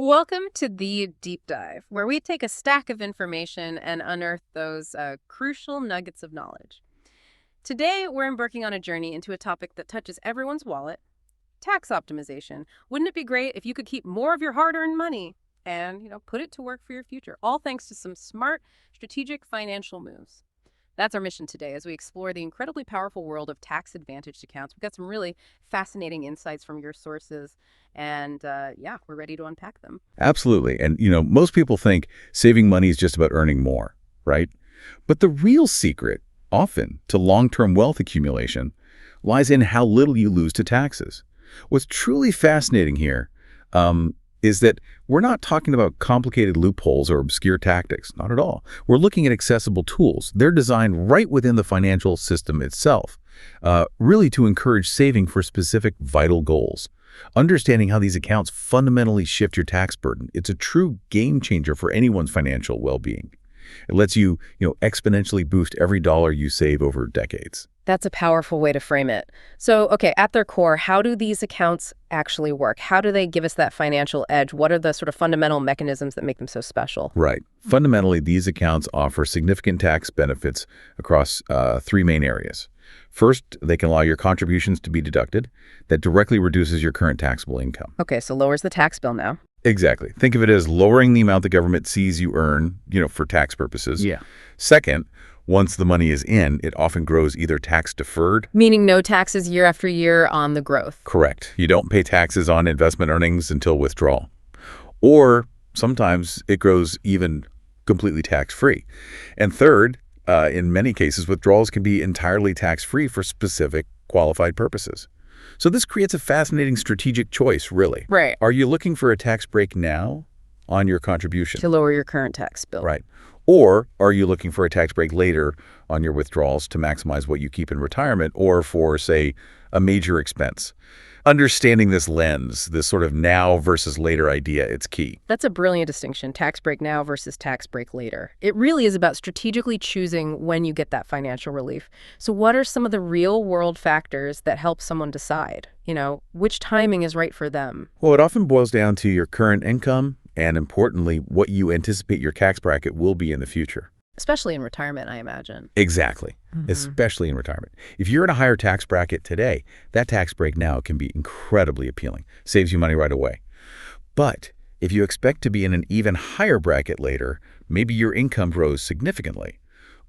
Welcome to the Deep Dive, where we take a stack of information and unearth those crucial nuggets of knowledge. Today, we're embarking on a journey into a topic that touches everyone's wallet, tax optimization. Wouldn't it be great if you could keep more of your hard-earned money and, put it to work for your future, all thanks to some smart, strategic financial moves? That's our mission today as we explore the incredibly powerful world of tax advantaged accounts. We've got some really fascinating insights from your sources, and we're ready to unpack them. Absolutely. And, most people think saving money is just about earning more, right? But the real secret, often, to long-term wealth accumulation lies in how little you lose to taxes. What's truly fascinating here is that we're not talking about complicated loopholes or obscure tactics. Not at all. We're looking at accessible tools. They're designed right within the financial system itself, really to encourage saving for specific vital goals. Understanding how these accounts fundamentally shift your tax burden, it's a true game changer for anyone's financial well-being. It lets you, exponentially boost every dollar you save over decades. That's a powerful way to frame it. So, okay, at their core, how do these accounts actually work? How do they give us that financial edge? What are the sort of fundamental mechanisms that make them so special? Right. Fundamentally, these accounts offer significant tax benefits across three main areas. First, they can allow your contributions to be deducted. That directly reduces your current taxable income. Okay, so lowers the tax bill now. Exactly. Think of it as lowering the amount the government sees you earn, for tax purposes. Yeah. Second, once the money is in, it often grows either tax deferred. Meaning no taxes year after year on the growth. Correct. You don't pay taxes on investment earnings until withdrawal. Or sometimes it grows even completely tax-free. And third, in many cases, withdrawals can be entirely tax-free for specific qualified purposes. So this creates a fascinating strategic choice, really. Right. Are you looking for a tax break now on your contribution? To lower your current tax bill. Right. Or are you looking for a tax break later on your withdrawals to maximize what you keep in retirement or for, say, a major expense? Understanding this lens, this sort of now versus later idea, it's key. That's a brilliant distinction, tax break now versus tax break later. It really is about strategically choosing when you get that financial relief. So what are some of the real-world factors that help someone decide, which timing is right for them? Well, it often boils down to your current income and, importantly, what you anticipate your tax bracket will be in the future. Especially in retirement, I imagine. Exactly. Especially in retirement. If you're in a higher tax bracket today, that tax break now can be incredibly appealing. Saves you money right away. But if you expect to be in an even higher bracket later, maybe your income grows significantly.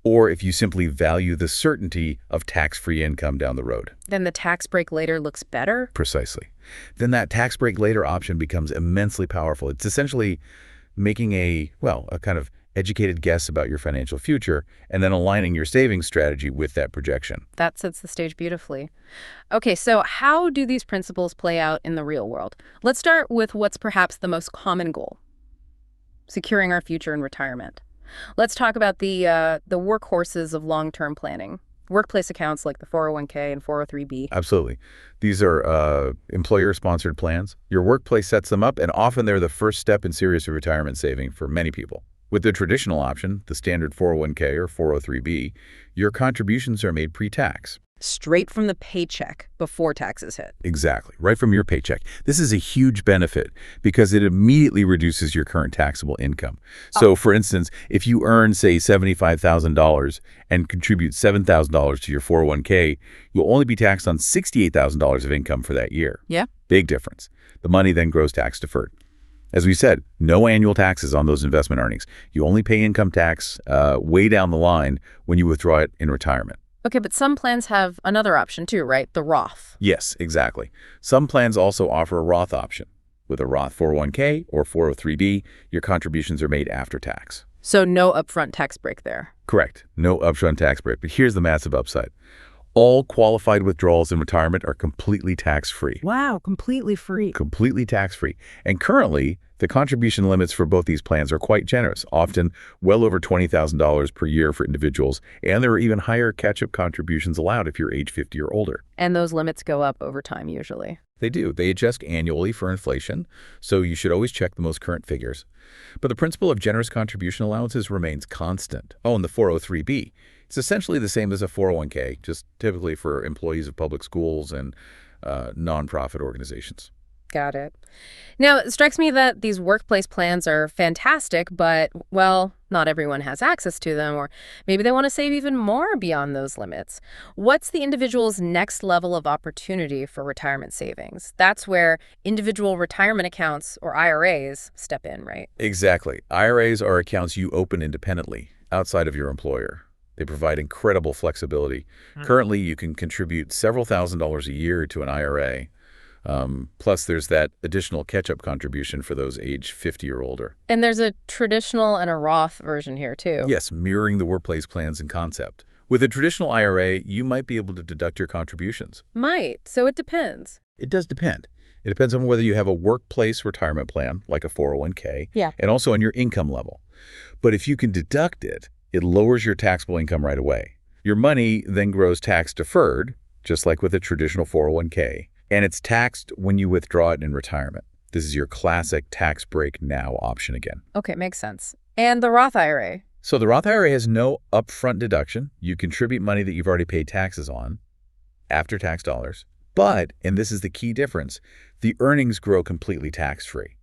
Or if you simply value the certainty of tax-free income down the road. Then the tax break later looks better? Precisely. Then that tax break later option becomes immensely powerful. It's essentially making a kind of educated guess about your financial future, and then aligning your savings strategy with that projection. That sets the stage beautifully. Okay, so how do these principles play out in the real world? Let's start with what's perhaps the most common goal, securing our future in retirement. Let's talk about the workhorses of long-term planning, workplace accounts like the 401k and 403b. Absolutely. These are employer-sponsored plans. Your workplace sets them up, and often they're the first step in serious retirement saving for many people. With the traditional option, the standard 401k or 403b, your contributions are made pre-tax. Straight from the paycheck before taxes hit. Exactly, right from your paycheck. This is a huge benefit because it immediately reduces your current taxable income. So, for instance, if you earn, say, $75,000 and contribute $7,000 to your 401k, you'll only be taxed on $68,000 of income for that year. Yeah. Big difference. The money then grows tax deferred. As we said, no annual taxes on those investment earnings. You only pay income tax way down the line when you withdraw it in retirement. Okay, but some plans have another option too, right? The Roth. Yes, exactly. Some plans also offer a Roth option. With a Roth 401k or 403b, your contributions are made after tax. So no upfront tax break there. Correct. No upfront tax break. But here's the massive upside. All qualified withdrawals in retirement are completely tax-free. Wow, completely free. Completely tax-free. And currently, the contribution limits for both these plans are quite generous, often well over $20,000 per year for individuals, and there are even higher catch-up contributions allowed if you're age 50 or older. And those limits go up over time usually. They do. They adjust annually for inflation, so you should always check the most current figures. But the principle of generous contribution allowances remains constant. Oh, and the 403b. It's essentially the same as a 401k, just typically for employees of public schools and nonprofit organizations. Got it. Now, it strikes me that these workplace plans are fantastic, but, well, not everyone has access to them, or maybe they want to save even more beyond those limits. What's the individual's next level of opportunity for retirement savings? That's where individual retirement accounts, or IRAs, step in, right? Exactly. IRAs are accounts you open independently, outside of your employer. They provide incredible flexibility. Currently, you can contribute several $1,000s a year to an IRA. Plus, there's that additional catch-up contribution for those age 50 or older. And there's a traditional and a Roth version here, too. Yes, mirroring the workplace plans and concept. With a traditional IRA, you might be able to deduct your contributions. Might. So it depends. It does depend. It depends on whether you have a workplace retirement plan, like a 401k, and also on your income level. But if you can deduct it, it lowers your taxable income right away. Your money then grows tax deferred, just like with a traditional 401k. And it's taxed when you withdraw it in retirement. This is your classic tax break now option again. Okay, makes sense. And the Roth IRA? So the Roth IRA has no upfront deduction. You contribute money that you've already paid taxes on, after-tax dollars. But, and this is the key difference, the earnings grow completely tax-free.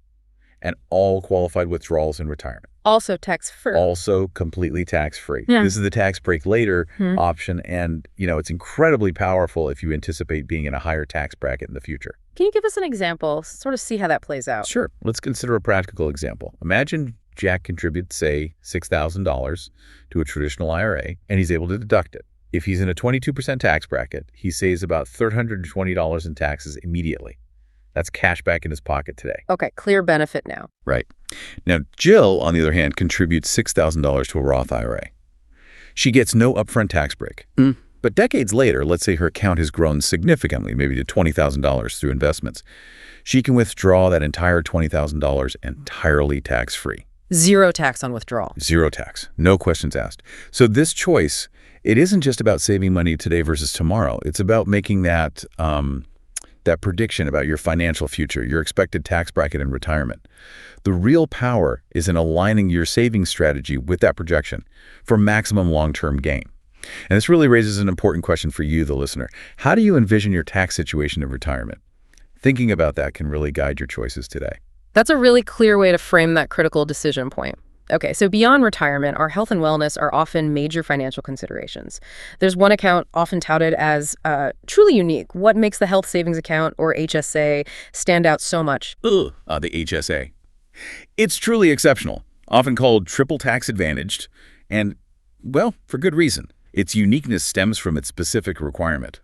And all qualified withdrawals in retirement. Also tax-free. Also completely tax-free. Yeah. This is the tax break later option, and it's incredibly powerful if you anticipate being in a higher tax bracket in the future. Can you give us an example, sort of see how that plays out? Sure. Let's consider a practical example. Imagine Jack contributes, say, $6,000 to a traditional IRA, and he's able to deduct it. If he's in a 22% tax bracket, he saves about $320 in taxes immediately. That's cash back in his pocket today. Okay, clear benefit now. Right. Now, Jill, on the other hand, contributes $6,000 to a Roth IRA. She gets no upfront tax break. But decades later, let's say her account has grown significantly, maybe to $20,000 through investments. She can withdraw that entire $20,000 entirely tax-free. Zero tax on withdrawal. Zero tax. No questions asked. So this choice, it isn't just about saving money today versus tomorrow. It's about making that prediction about your financial future, your expected tax bracket in retirement. The real power is in aligning your savings strategy with that projection for maximum long-term gain. And this really raises an important question for you, the listener. How do you envision your tax situation in retirement? Thinking about that can really guide your choices today. That's a really clear way to frame that critical decision point. Okay, so beyond retirement, our health and wellness are often major financial considerations. There's one account often touted as truly unique. What makes the health savings account, or HSA, stand out so much? The HSA. It's truly exceptional, often called triple tax advantaged, and, well, for good reason. Its uniqueness stems from its specific requirement.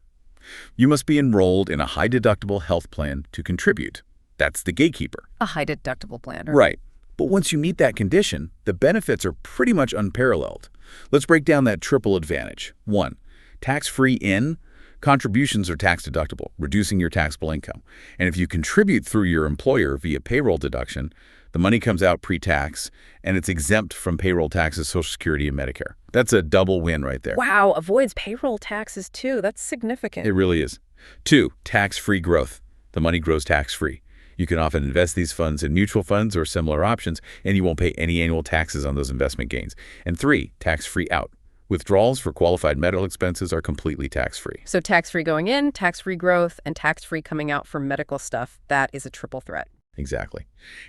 You must be enrolled in a high-deductible health plan to contribute. That's the gatekeeper. A high-deductible plan. Right. But once you meet that condition, the benefits are pretty much unparalleled. Let's break down that triple advantage. 1, tax-free in, contributions are tax-deductible, reducing your taxable income. And if you contribute through your employer via payroll deduction, the money comes out pre-tax, and it's exempt from payroll taxes, Social Security, and Medicare. That's a double win right there. Wow, avoids payroll taxes too. That's significant. It really is. 2, tax-free growth. The money grows tax-free. You can often invest these funds in mutual funds or similar options, and you won't pay any annual taxes on those investment gains. And 3, tax-free out. Withdrawals for qualified medical expenses are completely tax-free. So tax-free going in, tax-free growth, and tax-free coming out for medical stuff. That is a triple threat. Exactly.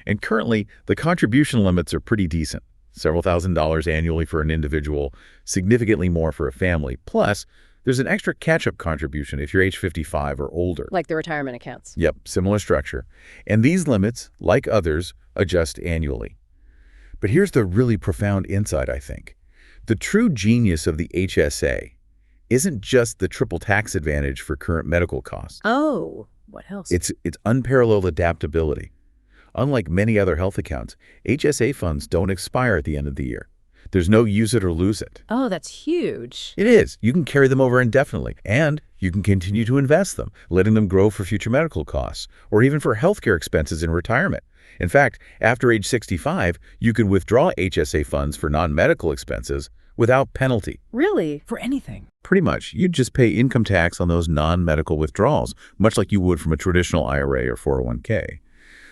And currently, the contribution limits are pretty decent. Several $1,000s annually for an individual, significantly more for a family. Plus, there's an extra catch-up contribution if you're age 55 or older. Like the retirement accounts. Yep, similar structure. And these limits, like others, adjust annually. But here's the really profound insight, I think. The true genius of the HSA isn't just the triple tax advantage for current medical costs. Oh, what else? It's unparalleled adaptability. Unlike many other health accounts, HSA funds don't expire at the end of the year. There's no use it or lose it. Oh, that's huge. It is. You can carry them over indefinitely, and you can continue to invest them, letting them grow for future medical costs, or even for healthcare expenses in retirement. In fact, after age 65, you can withdraw HSA funds for non-medical expenses without penalty. Really? For anything? Pretty much. You'd just pay income tax on those non-medical withdrawals, much like you would from a traditional IRA or 401k.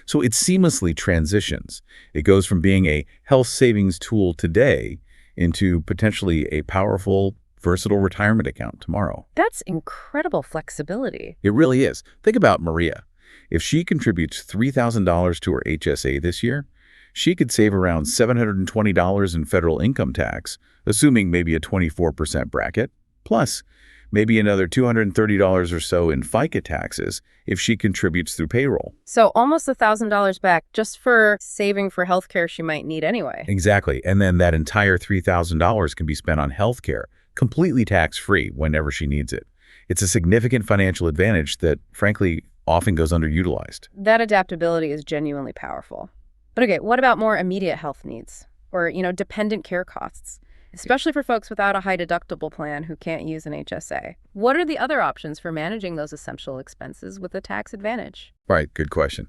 So it seamlessly transitions. It goes from being a health savings tool today into potentially a powerful, versatile retirement account tomorrow. That's incredible flexibility. It really is. Think about Maria. If she contributes $3,000 to her HSA this year, she could save around $720 in federal income tax, assuming maybe a 24% bracket, plus maybe another $230 or so in FICA taxes if she contributes through payroll. So almost $1,000 back just for saving for healthcare she might need anyway. Exactly. And then that entire $3,000 can be spent on healthcare, completely tax-free whenever she needs it. It's a significant financial advantage that, frankly, often goes underutilized. That adaptability is genuinely powerful. But okay, what about more immediate health needs or, dependent care costs, especially for folks without a high deductible plan who can't use an HSA? What are the other options for managing those essential expenses with a tax advantage? Right, good question.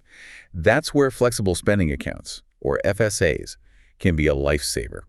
That's where flexible spending accounts, or FSAs, can be a lifesaver.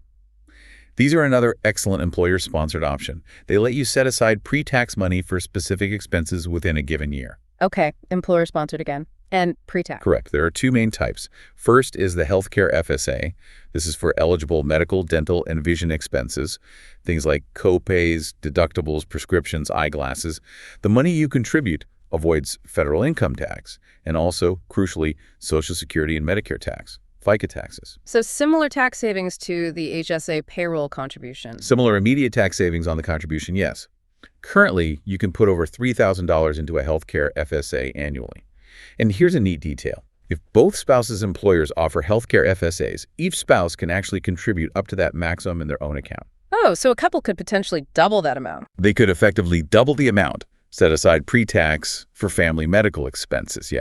These are another excellent employer-sponsored option. They let you set aside pre-tax money for specific expenses within a given year. Okay, employer-sponsored again. And pre-tax. Correct. There are two main types. First is the healthcare FSA. This is for eligible medical, dental, and vision expenses, things like co-pays, deductibles, prescriptions, eyeglasses. The money you contribute avoids federal income tax and also, crucially, Social Security and Medicare tax, FICA taxes. So similar tax savings to the HSA payroll contribution. Similar immediate tax savings on the contribution, yes. Currently, you can put over $3,000 into a healthcare FSA annually. And here's a neat detail. If both spouses' employers offer healthcare FSAs, each spouse can actually contribute up to that maximum in their own account. Oh, so a couple could potentially double that amount. They could effectively double the amount, set aside pre-tax for family medical expenses,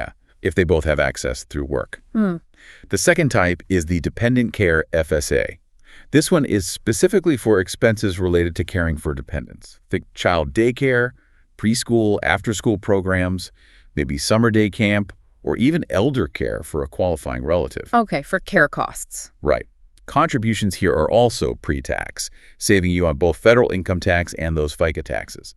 if they both have access through work. The second type is the dependent care FSA. This one is specifically for expenses related to caring for dependents. Think child daycare, preschool, after-school programs, maybe summer day camp, or even elder care for a qualifying relative. Okay, for care costs. Right. Contributions here are also pre-tax, saving you on both federal income tax and those FICA taxes.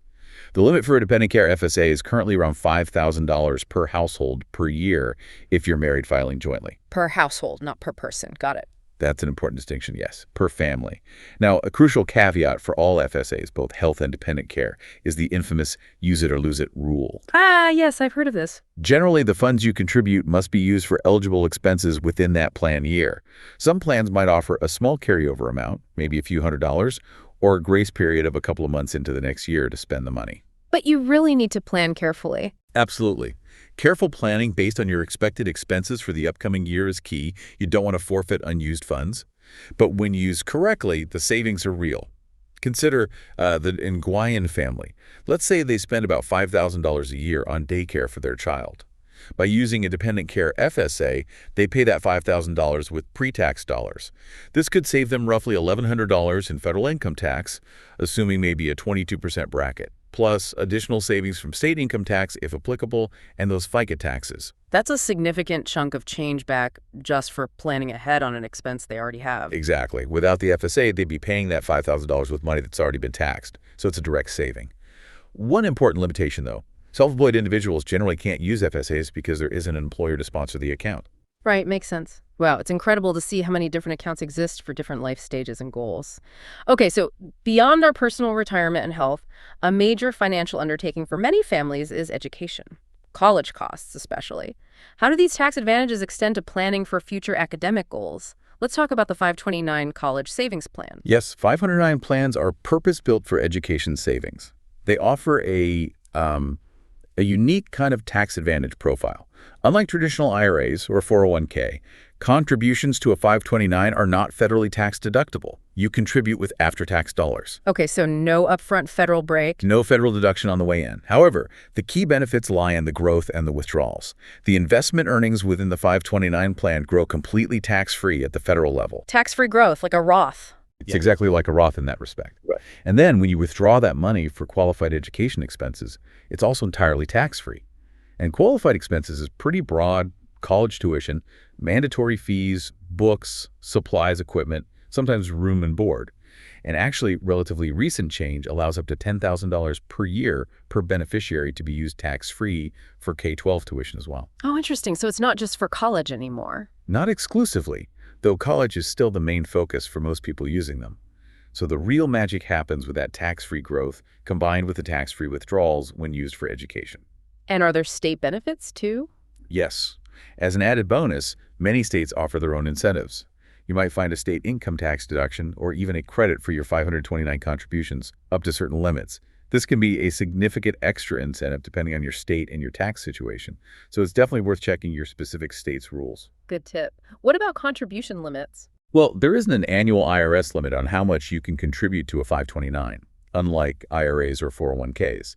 The limit for a dependent care FSA is currently around $5,000 per household per year if you're married filing jointly. Per household, not per person. Got it. That's an important distinction, yes, per family. Now, a crucial caveat for all FSAs, both health and dependent care, is the infamous use it or lose it rule. Ah, yes, I've heard of this. Generally, the funds you contribute must be used for eligible expenses within that plan year. Some plans might offer a small carryover amount, maybe a few $100s, or a grace period of a couple of months into the next year to spend the money. But you really need to plan carefully. Absolutely. Careful planning based on your expected expenses for the upcoming year is key. You don't want to forfeit unused funds. But when used correctly, the savings are real. Consider the Nguyen family. Let's say they spend about $5,000 a year on daycare for their child. By using a dependent care FSA, they pay that $5,000 with pre-tax dollars. This could save them roughly $1,100 in federal income tax, assuming maybe a 22% bracket, plus additional savings from state income tax if applicable, and those FICA taxes. That's a significant chunk of change back just for planning ahead on an expense they already have. Exactly. Without the FSA, they'd be paying that $5,000 with money that's already been taxed, so it's a direct saving. One important limitation, though. Self-employed individuals generally can't use FSAs because there isn't an employer to sponsor the account. Right, makes sense. Wow, it's incredible to see how many different accounts exist for different life stages and goals. Okay, so beyond our personal retirement and health, a major financial undertaking for many families is education, college costs especially. How do these tax advantages extend to planning for future academic goals? Let's talk about the 529 College Savings Plan. Yes, 529 plans are purpose-built for education savings. They offer a unique kind of tax advantage profile. Unlike traditional IRAs or 401k, contributions to a 529 are not federally tax deductible. You contribute with after-tax dollars. Okay, so no upfront federal break. No federal deduction on the way in. However, the key benefits lie in the growth and the withdrawals. The investment earnings within the 529 plan grow completely tax-free at the federal level. Tax-free growth, like a Roth. It's exactly like a Roth in that respect. Right. And then when you withdraw that money for qualified education expenses, it's also entirely tax-free. And qualified expenses is pretty broad: college tuition, mandatory fees, books, supplies, equipment, sometimes room and board. And actually, relatively recent change allows up to $10,000 per year per beneficiary to be used tax-free for K-12 tuition as well. Oh, interesting. So it's not just for college anymore. Not exclusively, though college is still the main focus for most people using them. So the real magic happens with that tax-free growth combined with the tax-free withdrawals when used for education. And are there state benefits too? Yes. As an added bonus, many states offer their own incentives. You might find a state income tax deduction or even a credit for your 529 contributions up to certain limits. This can be a significant extra incentive depending on your state and your tax situation. So it's definitely worth checking your specific state's rules. Good tip. What about contribution limits? Well, there isn't an annual IRS limit on how much you can contribute to a 529, unlike IRAs or 401ks.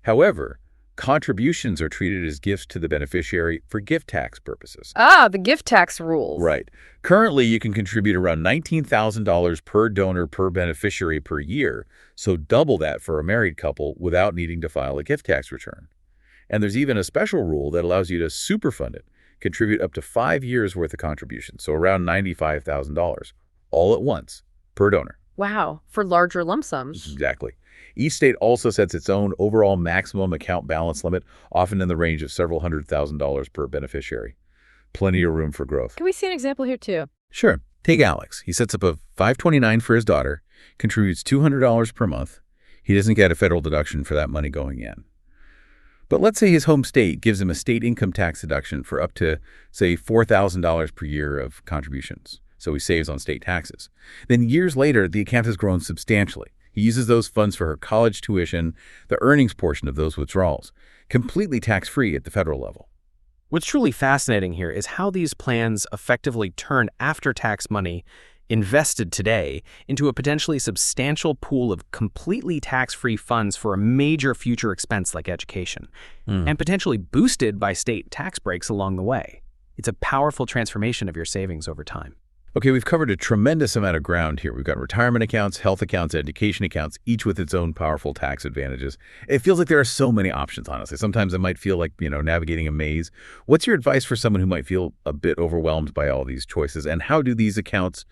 However, contributions are treated as gifts to the beneficiary for gift tax purposes. Ah, the gift tax rules. Right. Currently, you can contribute around $19,000 per donor per beneficiary per year, so double that for a married couple without needing to file a gift tax return. And there's even a special rule that allows you to superfund it, contribute up to 5 years' worth of contributions, so around $95,000, all at once, per donor. Wow, for larger lump sums. Exactly. Each state also sets its own overall maximum account balance limit, often in the range of several $100,000 per beneficiary. Plenty of room for growth. Can we see an example here too? Sure. Take Alex. He sets up a 529 for his daughter, contributes $200 per month. He doesn't get a federal deduction for that money going in. But let's say his home state gives him a state income tax deduction for up to, say, $4,000 per year of contributions. So he saves on state taxes. Then years later, the account has grown substantially. He uses those funds for her college tuition, the earnings portion of those withdrawals, completely tax-free at the federal level. What's truly fascinating here is how these plans effectively turn after-tax money invested today into a potentially substantial pool of completely tax-free funds for a major future expense like education, and potentially boosted by state tax breaks along the way. It's a powerful transformation of your savings over time. Okay, we've covered a tremendous amount of ground here. We've got retirement accounts, health accounts, education accounts, each with its own powerful tax advantages. It feels like there are so many options, honestly. Sometimes it might feel like, navigating a maze. What's your advice for someone who might feel a bit overwhelmed by all these choices? And how do these accounts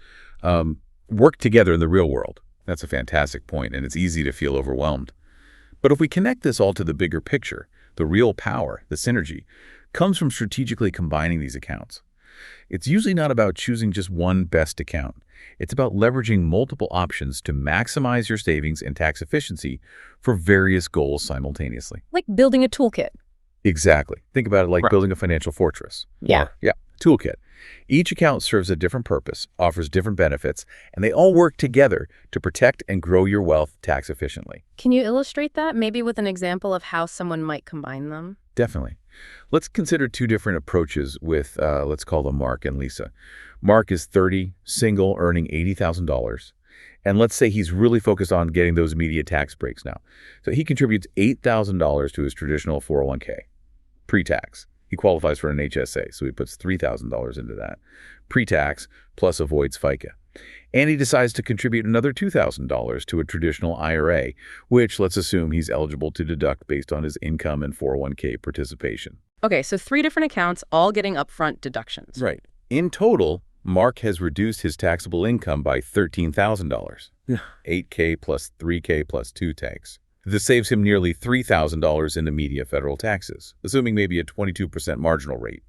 work together in the real world? That's a fantastic point, and it's easy to feel overwhelmed. But if we connect this all to the bigger picture, the real power, the synergy, comes from strategically combining these accounts. It's usually not about choosing just one best account. It's about leveraging multiple options to maximize your savings and tax efficiency for various goals simultaneously. Like building a toolkit. Exactly. Think about it like Right. building a financial fortress. Yeah. Toolkit. Each account serves a different purpose, offers different benefits, and they all work together to protect and grow your wealth tax efficiently. Can you illustrate that, maybe with an example of how someone might combine them? Definitely. Let's consider two different approaches with, let's call them Mark and Lisa. Mark is 30, single, earning $80,000. And let's say he's really focused on getting those immediate tax breaks now. So he contributes $8,000 to his traditional 401k, pre-tax. He qualifies for an HSA, so he puts $3,000 into that, pre-tax, plus avoids FICA. And he decides to contribute another $2,000 to a traditional IRA, which let's assume he's eligible to deduct based on his income and 401k participation. Okay, so 3 different accounts, all getting upfront deductions. Right. In total, Mark has reduced his taxable income by $13,000. $8K plus $3K plus 2 tax. This saves him nearly $3,000 in immediate federal taxes, assuming maybe a 22% marginal rate,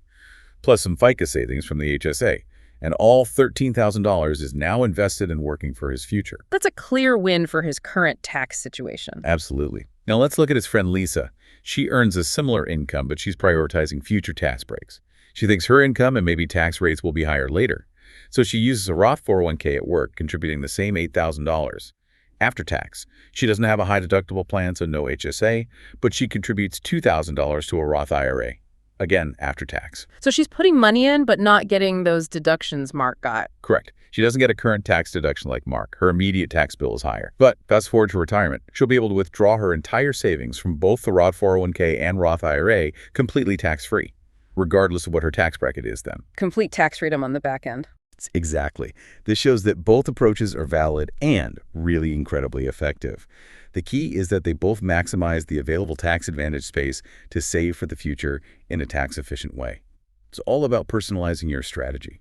plus some FICA savings from the HSA. And all $13,000 is now invested and working for his future. That's a clear win for his current tax situation. Absolutely. Now let's look at his friend Lisa. She earns a similar income, but she's prioritizing future tax breaks. She thinks her income and maybe tax rates will be higher later. So she uses a Roth 401k at work, contributing the same $8,000. After tax, she doesn't have a high deductible plan, so no HSA, but she contributes $2,000 to a Roth IRA. Again, after tax. So she's putting money in, but not getting those deductions Mark got. Correct. She doesn't get a current tax deduction like Mark. Her immediate tax bill is higher. But fast forward to retirement, she'll be able to withdraw her entire savings from both the Roth 401k and Roth IRA completely tax-free, regardless of what her tax bracket is then. Complete tax freedom on the back end. Exactly. This shows that both approaches are valid and really incredibly effective. The key is that they both maximize the available tax advantage space to save for the future in a tax-efficient way. It's all about personalizing your strategy,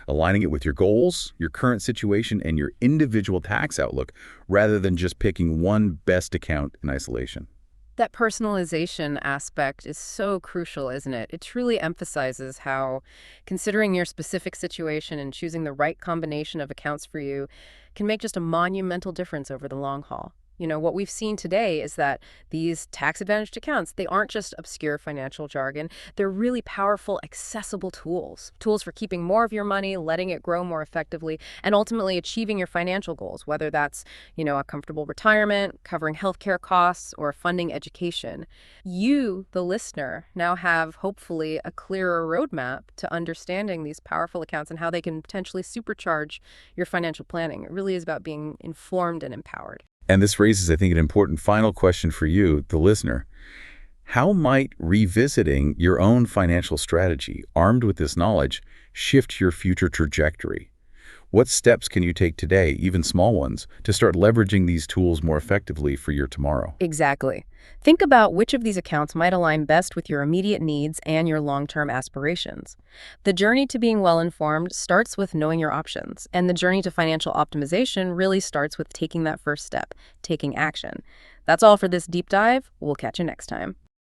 aligning it with your goals, your current situation, and your individual tax outlook, rather than just picking one best account in isolation. That personalization aspect is so crucial, isn't it? It truly emphasizes how considering your specific situation and choosing the right combination of accounts for you can make just a monumental difference over the long haul. What we've seen today is that these tax-advantaged accounts, they aren't just obscure financial jargon. They're really powerful, accessible tools. Tools for keeping more of your money, letting it grow more effectively, and ultimately achieving your financial goals, whether that's, a comfortable retirement, covering healthcare costs, or funding education. You, the listener, now have hopefully a clearer roadmap to understanding these powerful accounts and how they can potentially supercharge your financial planning. It really is about being informed and empowered. And this raises, I think, an important final question for you, the listener. How might revisiting your own financial strategy, armed with this knowledge, shift your future trajectory? What steps can you take today, even small ones, to start leveraging these tools more effectively for your tomorrow? Exactly. Think about which of these accounts might align best with your immediate needs and your long-term aspirations. The journey to being well-informed starts with knowing your options, and the journey to financial optimization really starts with taking that first step, taking action. That's all for this deep dive. We'll catch you next time.